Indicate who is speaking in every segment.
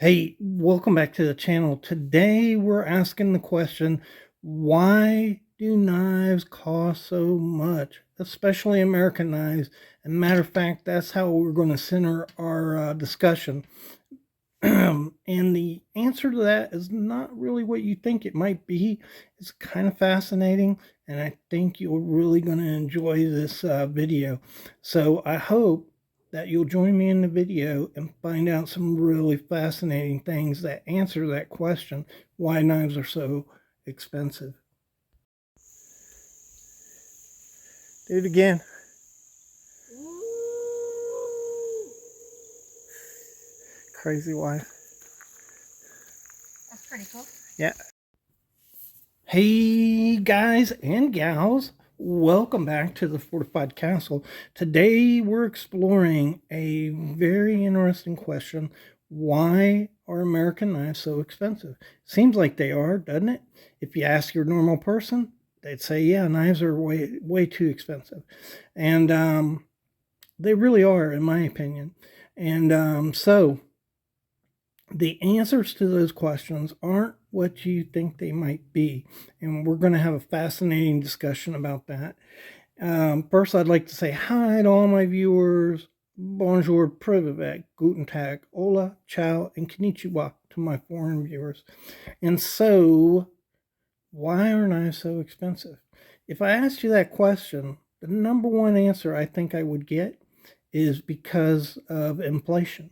Speaker 1: Hey, welcome back to the channel. Today we're asking the question, why do knives cost so much, especially American knives? And matter of fact, that's how we're going to center our discussion. And the answer to that is not really what you think it might be. It's kind of fascinating, and I think you're really going to enjoy this video. So I hope that you'll join me in the video and find out some really fascinating things that answer that question, why knives are so expensive. Do it again. Crazy wife.
Speaker 2: That's pretty cool.
Speaker 1: Yeah. Hey guys and gals, welcome back to the Fortified Castle. Today we're exploring a very interesting question. Why are American knives so expensive? Seems like they are, doesn't it? If you ask your normal person, they'd say, yeah, knives are way too expensive. And they really are, in my opinion. And so the answers to those questions aren't what you think they might be. And we're going to have a fascinating discussion about that. First, I'd like to say hi to all my viewers. Bonjour, privet, guten tag, hola, ciao, and konnichiwa to my foreign viewers. And so, why are knives so expensive? If I asked you that question, the number one answer I think I would get is because of inflation.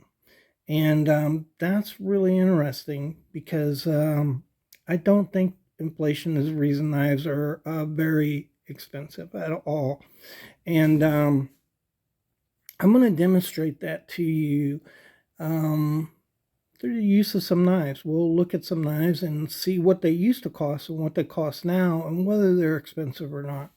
Speaker 1: And that's really interesting because I don't think inflation is the reason knives are very expensive at all. And I'm going to demonstrate that to you through the use of some knives. We'll look at some knives and see what they used to cost and what they cost now and whether they're expensive or not.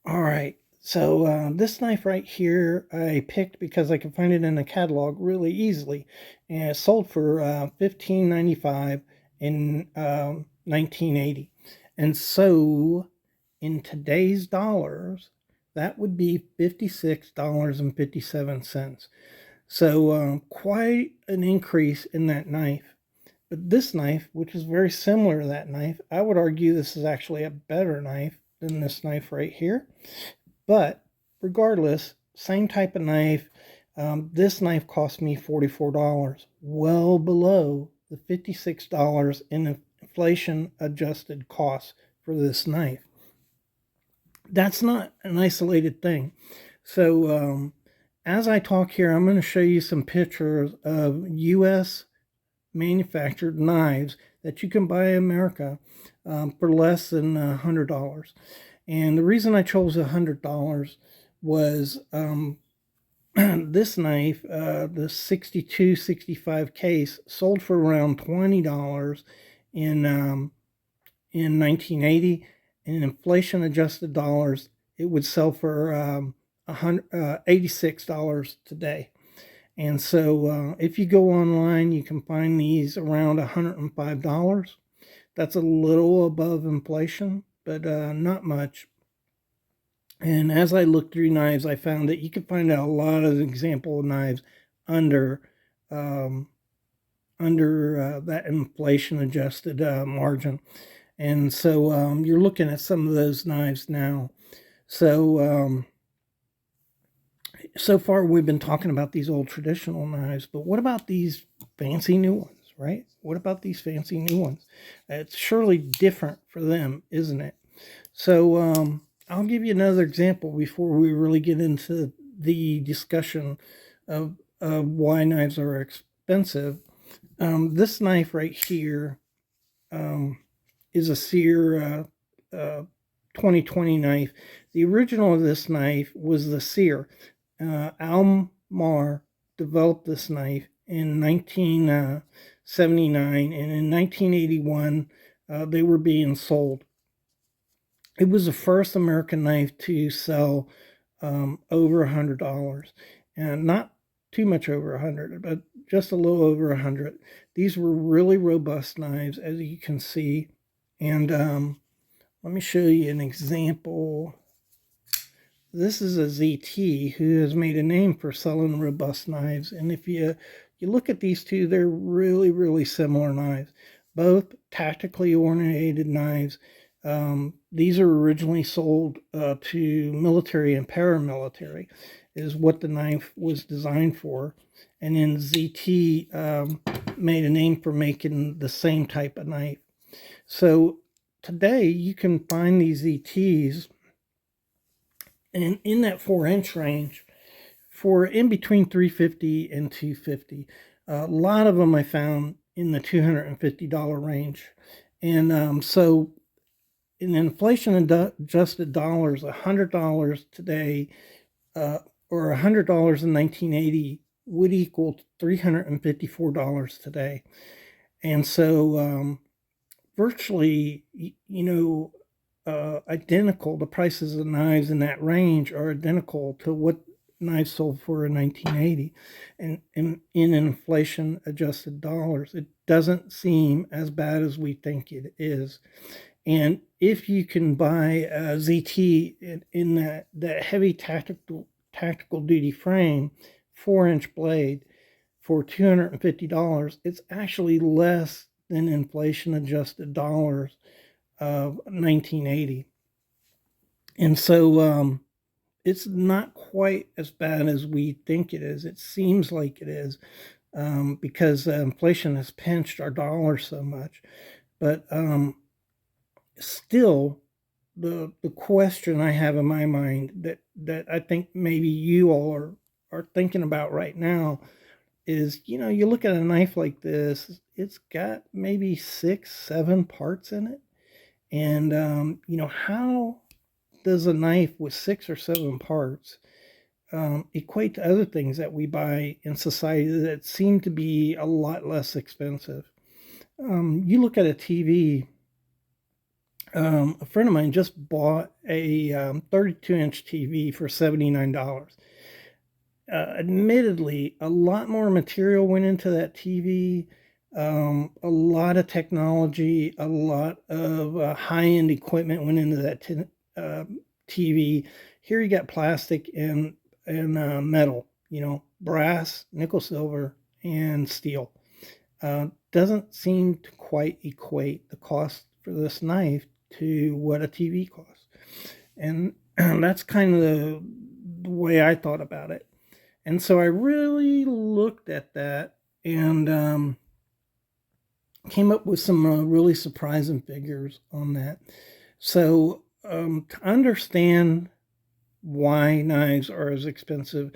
Speaker 1: All right. So this knife right here I picked because I could find it in the catalog really easily, and it sold for $15.95 in 1980. And so in today's dollars, that would be $56.57. So quite an increase in that knife. But this knife, which is very similar to that knife, I would argue this is actually a better knife than this knife right here. But regardless, same type of knife. This knife cost me $44, well below the $56 in inflation adjusted cost for this knife. That's not an isolated thing. So as I talk here, I'm going to show you some pictures of U.S. manufactured knives that you can buy in America for less than $100. And the reason I chose $100 was this knife, the 6265 case, sold for around $20 in 1980. In inflation adjusted dollars, it would sell for $86 today. And so if you go online, you can find these around $105. That's a little above inflation, but not much. And as I looked through knives, I found that you could find out a lot of example knives under um, that inflation adjusted margin. And so you're looking at some of those knives now. So so far we've been talking about these old traditional knives, but what about these fancy new ones, right? What about these fancy new ones? It's surely different for them, isn't it? So I'll give you another example before we really get into the discussion of why knives are expensive. This knife right here is a Sear 2020 knife. The original of this knife was the Sear. Almar developed this knife in 1979, and in 1981 they were being sold. It was the first American knife to sell over $100, and not too much over 100, but just a little over 100. These were really robust knives, as you can see. And let me show you an example. This is a ZT who has made a name for selling robust knives. And if you you look at these two, they're really, really similar knives, both tactically ornate knives. These are originally sold to military and paramilitary, is what the knife was designed for. And then ZT made a name for making the same type of knife. So today you can find these ZTs in that 4-inch range for in between $350 and $250. A lot of them I found in the $250 range. And so in inflation adjusted dollars, $100 today or $100 in 1980 would equal $354 today. And so virtually, identical. The prices of knives in that range are identical to what knives sold for in 1980 and in inflation adjusted dollars. It doesn't seem as bad as we think it is. And if you can buy a ZT in that heavy tactical duty frame, 4-inch blade for $250, it's actually less than inflation adjusted dollars of 1980. And so it's not quite as bad as we think it is. It seems like it is because inflation has pinched our dollar so much. But still, the question I have in my mind that I think maybe you all are thinking about right now is, you look at a knife like this, it's got maybe 6-7 parts in it. And, how does a knife with 6 or 7 parts equate to other things that we buy in society that seem to be a lot less expensive? You look at a TV. A friend of mine just bought a 32-inch TV for $79. Admittedly, a lot more material went into that TV, a lot of technology, a lot of high-end equipment went into that TV. Here you got plastic and metal, brass, nickel, silver, and steel. Doesn't seem to quite equate the cost for this knife to what a TV costs. And that's kind of the way I thought about it. And so I really looked at that and came up with some really surprising figures on that. So to understand why knives are as expensive,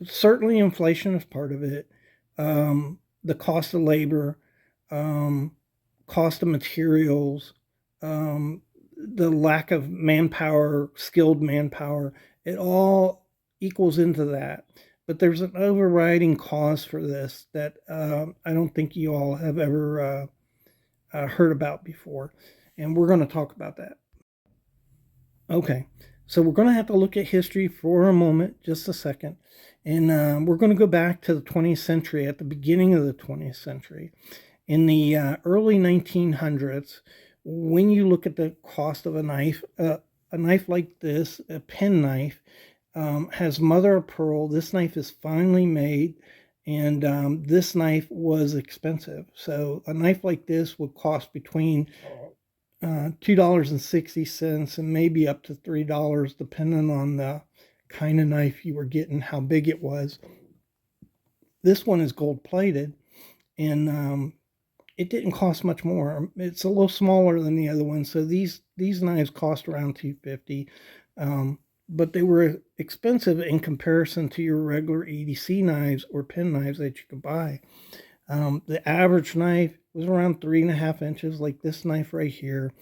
Speaker 1: certainly inflation is part of it. The cost of labor, cost of materials, the lack of manpower, skilled manpower, it all equals into that. But there's an overriding cause for this that I don't think you all have ever heard about before. And we're going to talk about that. Okay, so we're going to have to look at history for a moment, just a second. And we're going to go back to the 20th century, at the beginning of the 20th century. In the early 1900s, when you look at the cost of a knife like this, a pen knife, has mother of pearl. This knife is finely made, and this knife was expensive. So a knife like this would cost between $2.60 and maybe up to $3, depending on the kind of knife you were getting, how big it was. This one is gold plated, and it didn't cost much more. It's a little smaller than the other one, so these knives cost around $250, but they were expensive in comparison to your regular EDC knives or pen knives that you could buy. The average knife was around 3.5 inches, like this knife right here,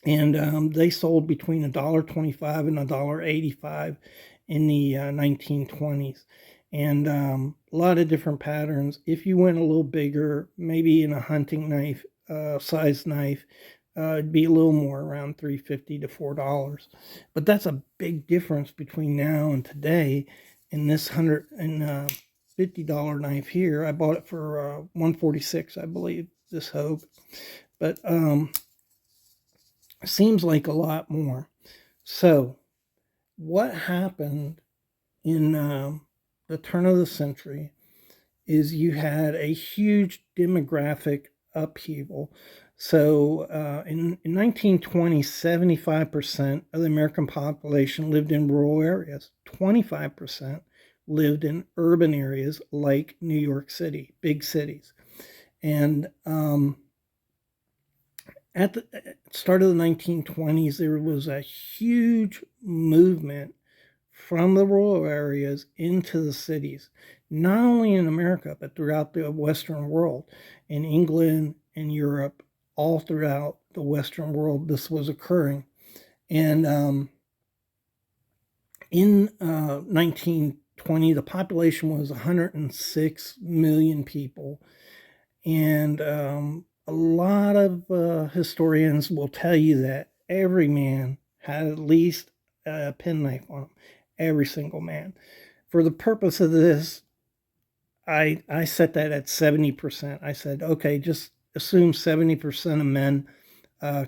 Speaker 1: and they sold between $1.25 and $1.85 in the 1920s. And a lot of different patterns. If you went a little bigger, maybe in a hunting knife, size knife, it'd be a little more, around $3.50 to $4. But that's a big difference between now and today. In this $150 knife here, I bought it for $146, I believe, this Hogue. But seems like a lot more. So what happened in the turn of the century is you had a huge demographic upheaval. So in 1920, 75% of the American population lived in rural areas. 25% lived in urban areas like New York City, big cities. And at the start of the 1920s, there was a huge movement from the rural areas into the cities, not only in America, but throughout the Western world, in England and Europe, all throughout the Western world, this was occurring. And in 1920, the population was 106 million people. And a lot of historians will tell you that every man had at least a penknife on him, every single man. For the purpose of this, I set that at 70%. I said, okay, just assume 70% of men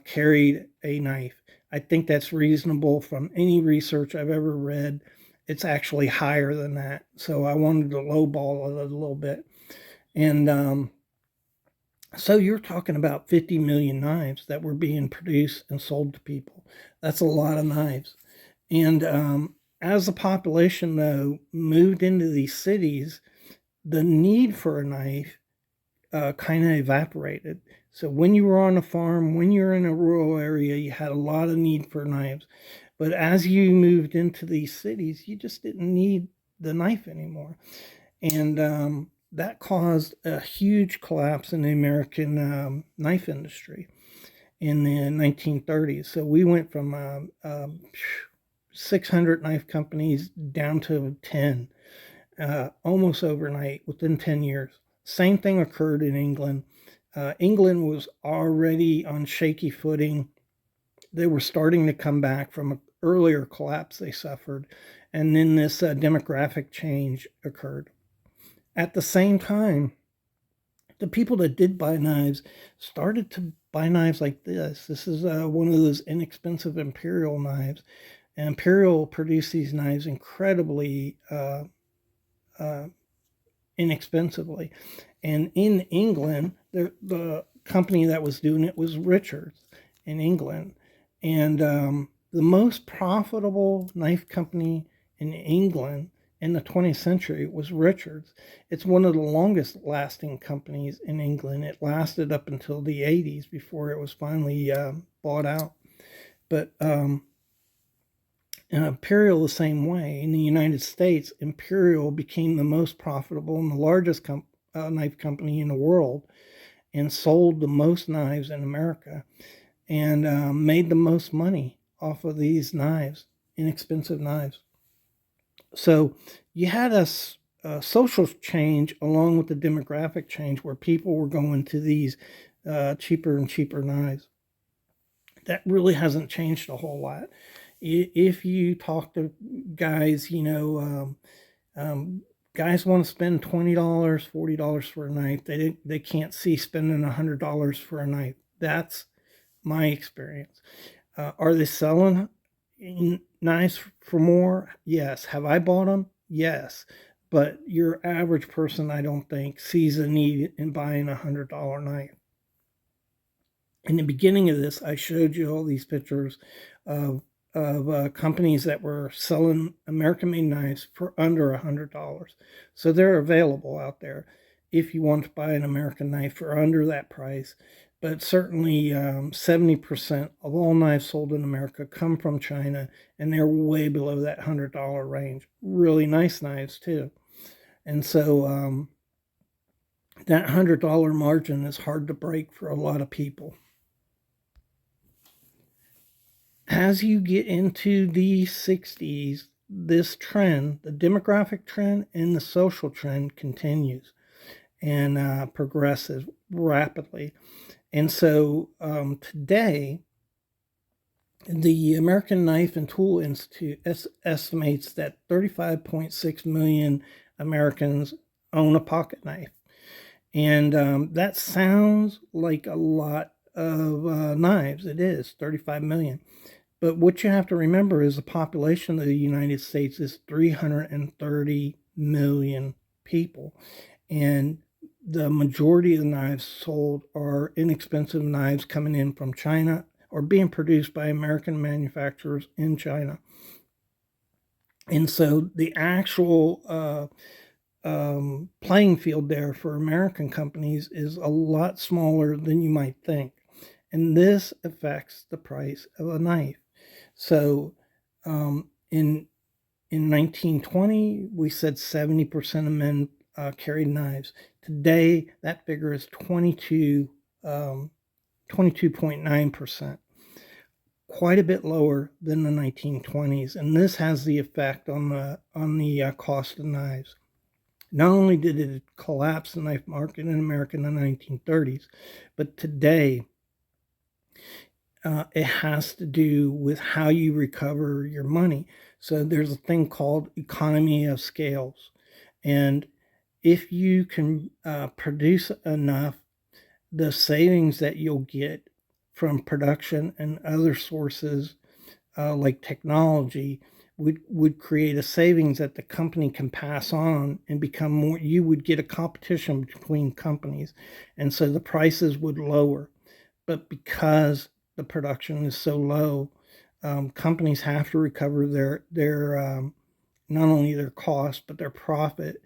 Speaker 1: carried a knife. I think that's reasonable from any research I've ever read. It's actually higher than that. So I wanted to lowball it a little bit. And so you're talking about 50 million knives that were being produced and sold to people. That's a lot of knives. And as the population, though, moved into these cities, the need for a knife kind of evaporated. So when you were on a farm, when you're in a rural area, you had a lot of need for knives. But as you moved into these cities, you just didn't need the knife anymore. And that caused a huge collapse in the American knife industry in the 1930s. So we went from 600 knife companies down to 10, almost overnight, within 10 years. Same thing occurred in England. England was already on shaky footing. They were starting to come back from an earlier collapse they suffered. And then this demographic change occurred. At the same time, the people that did buy knives started to buy knives like this. This is one of those inexpensive Imperial knives. And Imperial produced these knives incredibly inexpensively. And in England, the company that was doing it was Richards in England. And the most profitable knife company in England in the 20th century was Richards. It's one of the longest lasting companies in England. It lasted up until the 80s before it was finally bought out. But Imperial the same way. In the United States, Imperial became the most profitable and the largest knife company in the world, and sold the most knives in America, and made the most money off of these knives, inexpensive knives. So you had a social change along with the demographic change where people were going to these cheaper and cheaper knives. That really hasn't changed a whole lot. If you talk to guys, guys want to spend $20, $40 for a knife. They can't see spending $100 for a knife. That's my experience. Are they selling knives for more? Yes. Have I bought them? Yes. But your average person, I don't think, sees a need in buying a $100 knife. In the beginning of this, I showed you all these pictures of companies that were selling American-made knives for under $100. So they're available out there if you want to buy an American knife for under that price. But certainly 70% of all knives sold in America come from China, and they're way below that $100 range. Really nice knives, too. And so that $100 margin is hard to break for a lot of people. As you get into the 60s, this trend, the demographic trend and the social trend, continues and progresses rapidly. And so today, the American Knife and Tool Institute estimates that 35.6 million Americans own a pocket knife. And that sounds like a lot of knives. It is 35 million. But what you have to remember is the population of the United States is 330 million people. and the majority of the knives sold are inexpensive knives coming in from China or being produced by American manufacturers in China. And so the actual playing field there for American companies is a lot smaller than you might think. And this affects the price of a knife. So in 1920, we said 70% of men carried knives. Today, that figure is 22.9%, quite a bit lower than the 1920s. And this has the effect on the cost of knives. Not only did it collapse the knife market in America in the 1930s, but today it has to do with how you recover your money. So there's a thing called economy of scales. And if you can produce enough, the savings that you'll get from production and other sources like technology would create a savings that the company can pass on and become more. You would get a competition between companies, and so the prices would lower. But because the production is so low, companies have to recover their not only their cost but their profit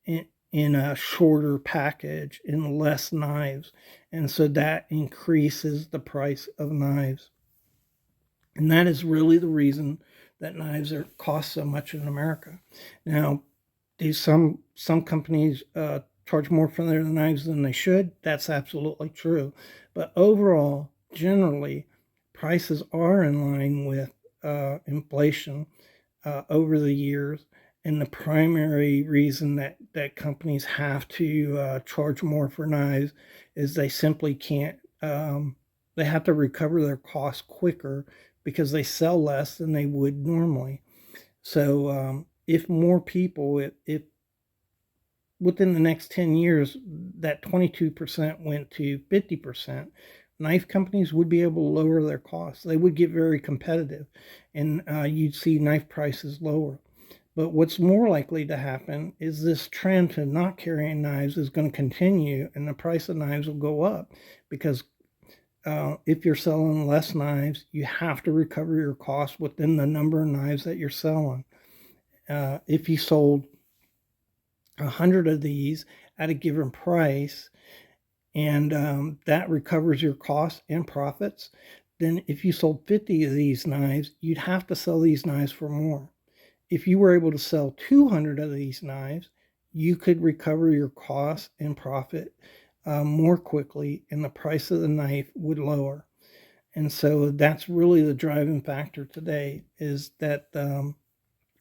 Speaker 1: in a shorter package, in less knives, and so that increases the price of knives. And that is really the reason that knives cost so much in America. Now, some companies charge more for their knives than they should. That's absolutely true. But overall, generally, prices are in line with inflation over the years. And the primary reason that companies have to charge more for knives is they simply can't, they have to recover their costs quicker because they sell less than they would normally. So if more people, if within the next 10 years, that 22% went to 50%, knife companies would be able to lower their costs. They would get very competitive, and you'd see knife prices lower. But what's more likely to happen is this trend to not carrying knives is going to continue, and the price of knives will go up because if you're selling less knives, you have to recover your costs within the number of knives that you're selling. If you sold 100 of these at a given price, and that recovers your costs and profits, then if you sold 50 of these knives, you'd have to sell these knives for more. If you were able to sell 200 of these knives, you could recover your costs and profit more quickly, and the price of the knife would lower. And so that's really the driving factor today, is that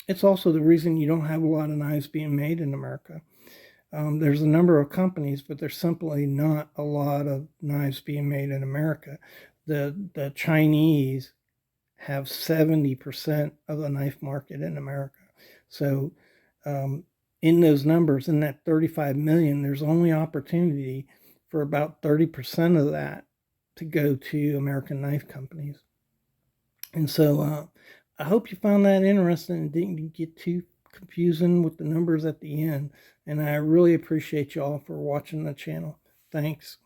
Speaker 1: it's also the reason you don't have a lot of knives being made in America. There's a number of companies, but there's simply not a lot of knives being made in America. The Chinese have 70% of the knife market in America. So in those numbers, in that 35 million, there's only opportunity for about 30% of that to go to American knife companies. And so I hope you found that interesting and didn't get too confusing with the numbers at the end. And I really appreciate y'all for watching the channel. Thanks.